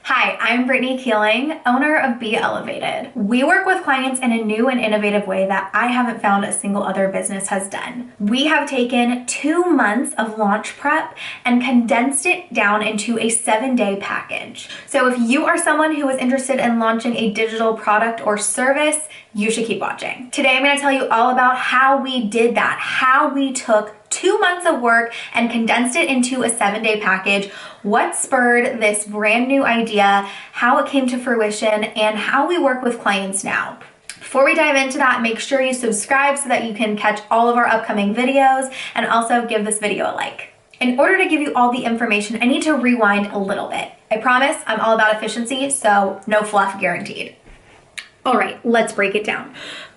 Hi, I'm Brittany Keeling, owner of Be Elevated. We work with clients in a new and innovative way that I haven't found a single other business has done. We have taken 2 months of launch prep and condensed it down into a 7-day package. So if you are someone who is interested in launching a digital product or service, you should keep watching. Today I'm going to tell you all about how we did that, how we took 2 months of work and condensed it into a 7-day package, what spurred this brand new idea, how it came to fruition, and how we work with clients now. Before we dive into that, make sure you subscribe so that you can catch all of our upcoming videos, and also give this video a like. In order to give you all the information, I need to rewind a little bit. I promise I'm all about efficiency, so no fluff guaranteed. All right, let's break it down.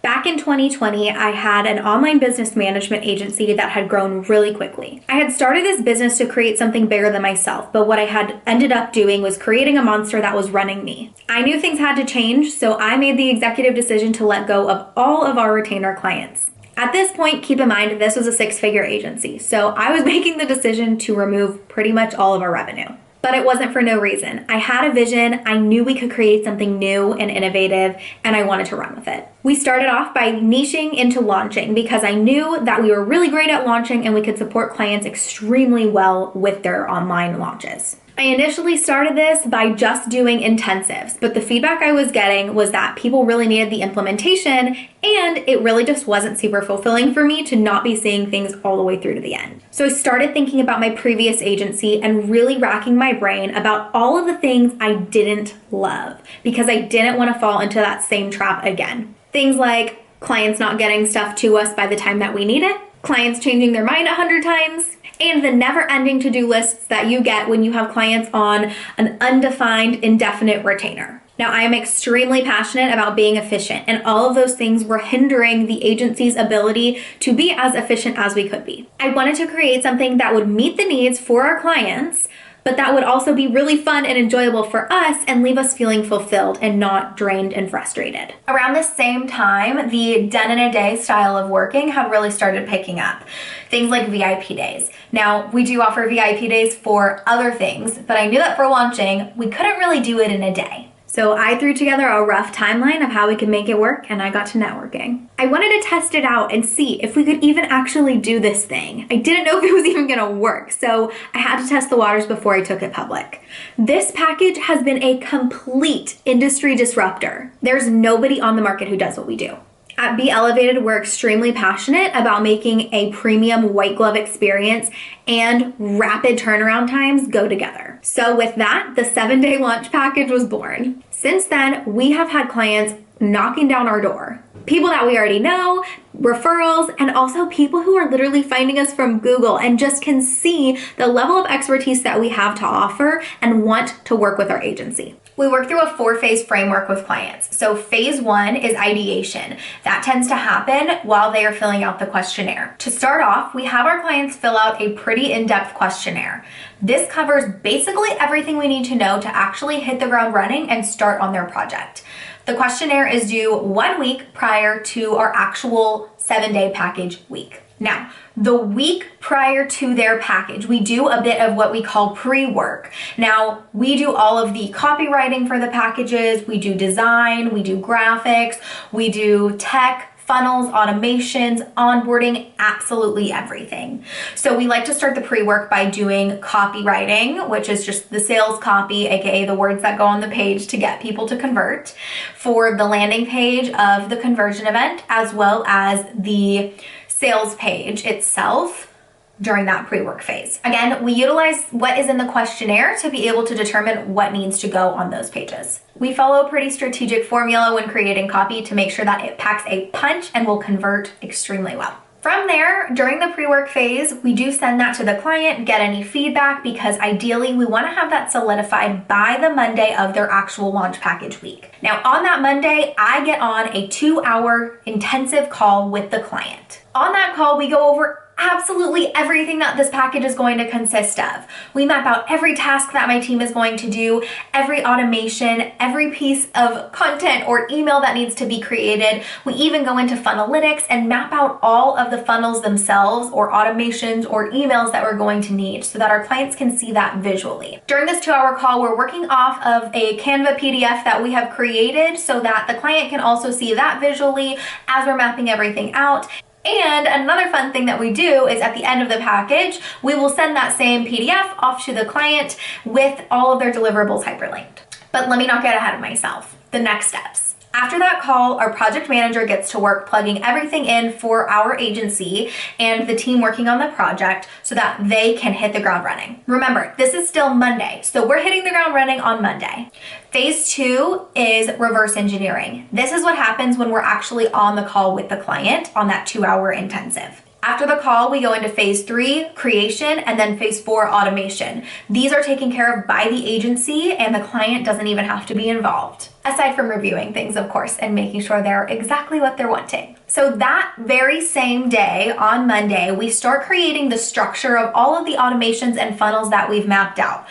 Back in 2020, I had an online business management agency that had grown really quickly. I had started this business to create something bigger than myself, but what I had ended up doing was creating a monster that was running me. I knew things had to change, so I made the executive decision to let go of all of our retainer clients. At this point, keep in mind, this was a 6-figure agency, so I was making the decision to remove pretty much all of our revenue. But it wasn't for no reason. I had a vision, I knew we could create something new and innovative, and I wanted to run with it. We started off by niching into launching because I knew that we were really great at launching and we could support clients extremely well with their online launches. I initially started this by just doing intensives, but the feedback I was getting was that people really needed the implementation, and it really just wasn't super fulfilling for me to not be seeing things all the way through to the end. So I started thinking about my previous agency and really racking my brain about all of the things I didn't love because I didn't want to fall into that same trap again. Things like clients not getting stuff to us by the time that we need it, clients changing their mind 100 times, and the never-ending to-do lists that you get when you have clients on an undefined, indefinite retainer. Now, I am extremely passionate about being efficient, and all of those things were hindering the agency's ability to be as efficient as we could be. I wanted to create something that would meet the needs for our clients, but that would also be really fun and enjoyable for us and leave us feeling fulfilled and not drained and frustrated. Around the same time, the done in a day style of working had really started picking up. Things like VIP days. Now, we do offer VIP days for other things, but I knew that for launching, we couldn't really do it in a day. So I threw together a rough timeline of how we could make it work, and I got to networking. I wanted to test it out and see if we could even actually do this thing. I didn't know if it was even gonna work, so I had to test the waters before I took it public. This package has been a complete industry disruptor. There's nobody on the market who does what we do. At Be Elevated, we're extremely passionate about making a premium white glove experience and rapid turnaround times go together. So with that, the 7-day launch package was born. Since then, we have had clients knocking down our door. People that we already know, referrals, and also people who are literally finding us from Google and just can see the level of expertise that we have to offer and want to work with our agency. We work through a 4-phase framework with clients. So phase 1 is ideation. That tends to happen while they are filling out the questionnaire. To start off, we have our clients fill out a pretty in-depth questionnaire. This covers basically everything we need to know to actually hit the ground running and start on their project. The questionnaire is due 1 week prior to our actual 7-day package week. Now, the week prior to their package, we do a bit of what we call pre-work. Now, we do all of the copywriting for the packages, we do design, we do graphics, we do tech, funnels, automations, onboarding, absolutely everything. So we like to start the pre-work by doing copywriting, which is just the sales copy, aka the words that go on the page to get people to convert, for the landing page of the conversion event, as well as the sales page itself during that pre-work phase. Again, we utilize what is in the questionnaire to be able to determine what needs to go on those pages. We follow a pretty strategic formula when creating copy to make sure that it packs a punch and will convert extremely well. From there, during the pre-work phase, we do send that to the client, get any feedback, because ideally we want to have that solidified by the Monday of their actual launch package week. Now, on that Monday, I get on a 2-hour intensive call with the client. On that call, we go over absolutely everything that this package is going to consist of. We map out every task that my team is going to do, every automation, every piece of content or email that needs to be created. We even go into funnelytics and map out all of the funnels themselves or automations or emails that we're going to need so that our clients can see that visually. During this 2-hour call, we're working off of a Canva PDF that we have created so that the client can also see that visually as we're mapping everything out. And another fun thing that we do is at the end of the package, we will send that same PDF off to the client with all of their deliverables hyperlinked. But let me not get ahead of myself. The next steps. After that call, our project manager gets to work plugging everything in for our agency and the team working on the project so that they can hit the ground running. Remember, this is still Monday, so we're hitting the ground running on Monday. Phase 2 is reverse engineering. This is what happens when we're actually on the call with the client on that 2-hour intensive. After the call, we go into phase 3, creation, and then phase 4, automation. These are taken care of by the agency and the client doesn't even have to be involved. Aside from reviewing things, of course, and making sure they're exactly what they're wanting. So that very same day, on Monday, we start creating the structure of all of the automations and funnels that we've mapped out.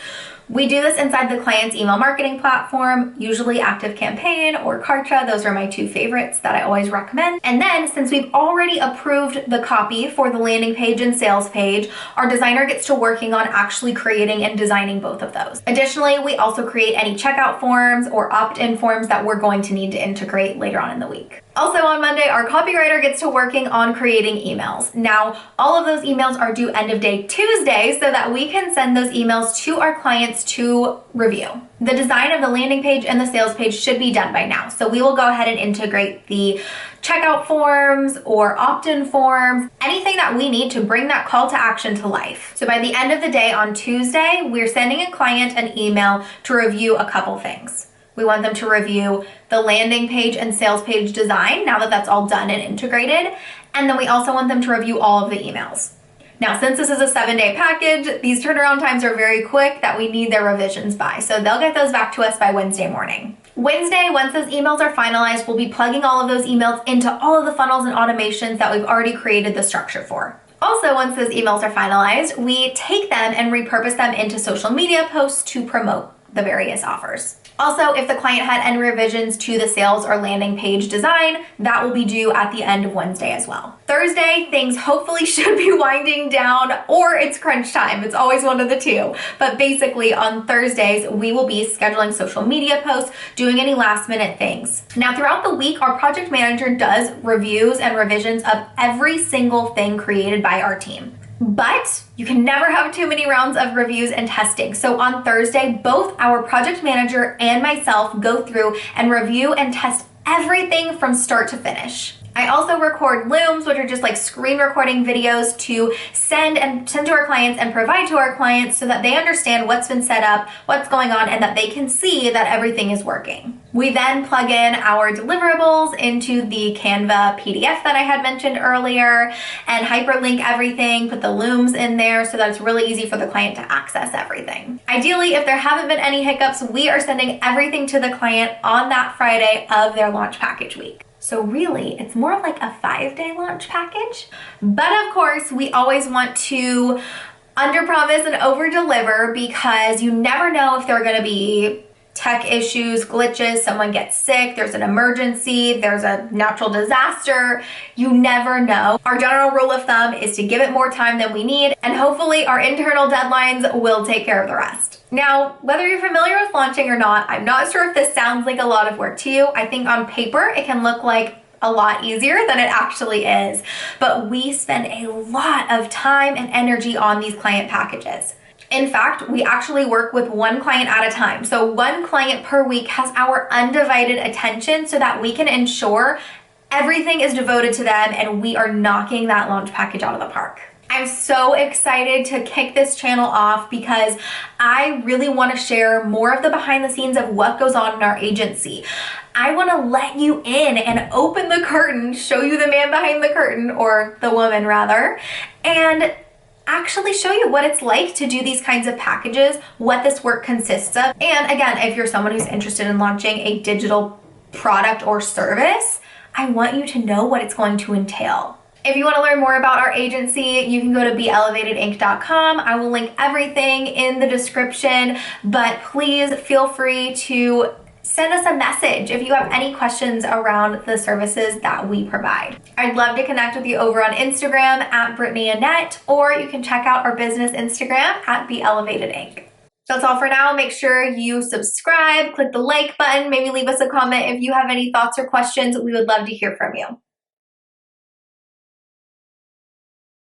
We do this inside the client's email marketing platform, usually ActiveCampaign or Kartra. Those are my 2 favorites that I always recommend. And then since we've already approved the copy for the landing page and sales page, our designer gets to working on actually creating and designing both of those. Additionally, we also create any checkout forms or opt-in forms that we're going to need to integrate later on in the week. Also on Monday, our copywriter gets to working on creating emails. Now, all of those emails are due end of day Tuesday so that we can send those emails to our clients to review. The design of the landing page and the sales page should be done by now. So we will go ahead and integrate the checkout forms or opt-in forms, anything that we need to bring that call to action to life. So by the end of the day on Tuesday, we're sending a client an email to review a couple things. We want them to review the landing page and sales page design now that that's all done and integrated. And then we also want them to review all of the emails. Now, since this is a 7-day package, these turnaround times are very quick that we need their revisions by. So they'll get those back to us by Wednesday morning. Wednesday, once those emails are finalized, we'll be plugging all of those emails into all of the funnels and automations that we've already created the structure for. Also, once those emails are finalized, we take them and repurpose them into social media posts to promote the various offers. Also, if the client had any revisions to the sales or landing page design, that will be due at the end of Wednesday as well. Thursday, things hopefully should be winding down, or it's crunch time. It's always one of the two. But basically on Thursdays, we will be scheduling social media posts, doing any last minute things. Now throughout the week, our project manager does reviews and revisions of every single thing created by our team. But you can never have too many rounds of reviews and testing. So on Thursday, both our project manager and myself go through and review and test everything from start to finish. I also record looms, which are just like screen recording videos to send to our clients and provide to our clients so that they understand what's been set up, what's going on, and that they can see that everything is working. We then plug in our deliverables into the Canva PDF that I had mentioned earlier and hyperlink everything, put the looms in there so that it's really easy for the client to access everything. Ideally, if there haven't been any hiccups, we are sending everything to the client on that Friday of their launch package week. So really, it's more like a 5-day launch package. But of course, we always want to underpromise and overdeliver because you never know if there are going to be tech issues, glitches, someone gets sick, there's an emergency, there's a natural disaster. You never know. Our general rule of thumb is to give it more time than we need, and hopefully our internal deadlines will take care of the rest. Now, whether you're familiar with launching or not, I'm not sure if this sounds like a lot of work to you. I think on paper, it can look like a lot easier than it actually is, but we spend a lot of time and energy on these client packages. In fact, we actually work with one client at a time. So one client per week has our undivided attention so that we can ensure everything is devoted to them and we are knocking that launch package out of the park. I'm so excited to kick this channel off because I really want to share more of the behind the scenes of what goes on in our agency. I want to let you in and open the curtain, show you the man behind the curtain, or the woman rather, and actually show you what it's like to do these kinds of packages, what this work consists of. And again, if you're someone who's interested in launching a digital product or service, I want you to know what it's going to entail. If you want to learn more about our agency, you can go to beelevated.inc.com. I will link everything in the description, but please feel free to send us a message if you have any questions around the services that we provide. I'd love to connect with you over on Instagram at Brittany Annette, or you can check out our business Instagram at beelevatedinc. That's all for now. Make sure you subscribe, click the like button, maybe leave us a comment if you have any thoughts or questions. We would love to hear from you.